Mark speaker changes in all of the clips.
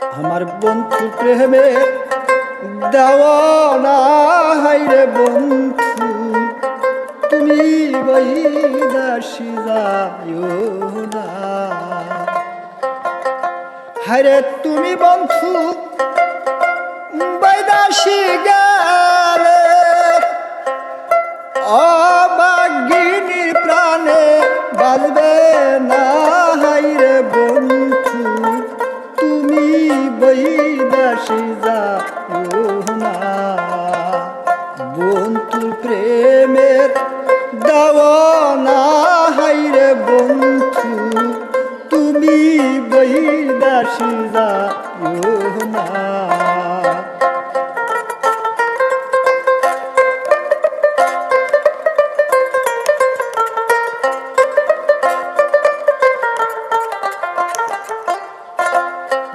Speaker 1: আমার বন্ধু প্রেমে দেওয়ানা হাইরে বন্ধু তুমি বৈদাসী যাইও না। হাইরে তুমি বন্ধু বৈদাসী গেলে অবাগিনীর প্রাণে বাজবে না। হাইরে বন্ধু তুমি বৈদাসী যাইও না। বন্ধুর প্রেমের দেওয়ানা হাইরে বন্ধু তুমি বৈদাসী যাইও না।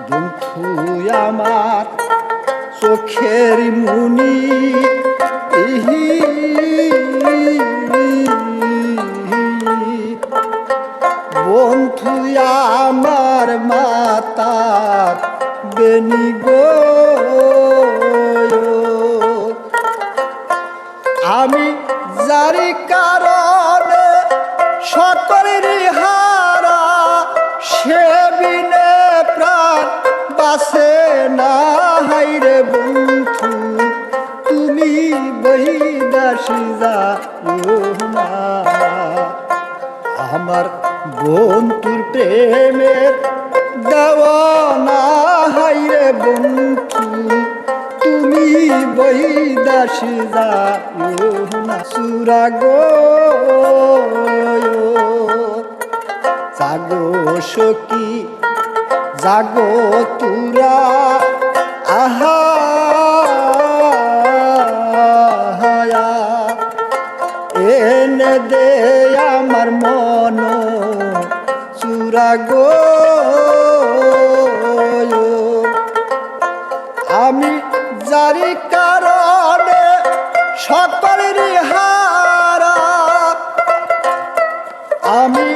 Speaker 1: বন্ধু আমার চোখের মুনি বন্ধু আমার মাতার বেনি গো। আমি জারি কারণে সকলের হারা সে বিনে প্রাণ বাসে না। হাইরে বন্ধু তুমি বৈদাসী যাইও না। আমার বন্ধুর প্রেমের দেওয়ানা হাইরে বন্ধু তুমি বৈদাসী যাইও না। সুরা গো জাগো সখী জাগো তুরা আহা এনে দে আমার মন চূড়া গো। আমি জারি কারণে সকলের হারা আমি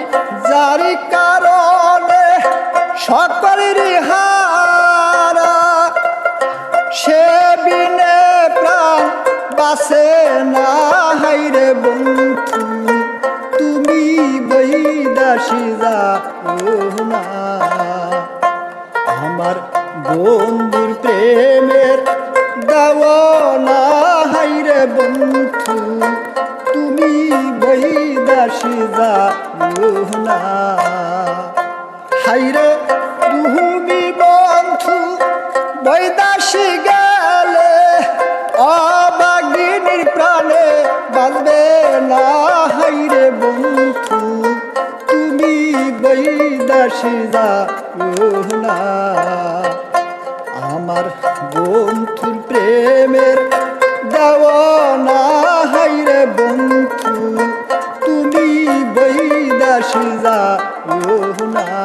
Speaker 1: জারি কারণে সকলের হারা সে বিনে প্রাণ বাসে না। হাইরে বন্ধু তুমি বৈদাসী যাইও না। আমার বন্ধুর প্রেমের দেওয়ানা হাইরে বন্ধু তুমি বৈদাসী যাইও না। হাইরে তুমি বন্ধু বৈদাসী গেলে অবাগিনীর প্রাণে বাঁধবে না। হাইরে বন্ধু তুমি বৈদাসী যাইও না। আমার বন্ধুর প্রেমের দেওয়ানা হাইরে বন্ধু তুমি বৈদাসী যাইও না।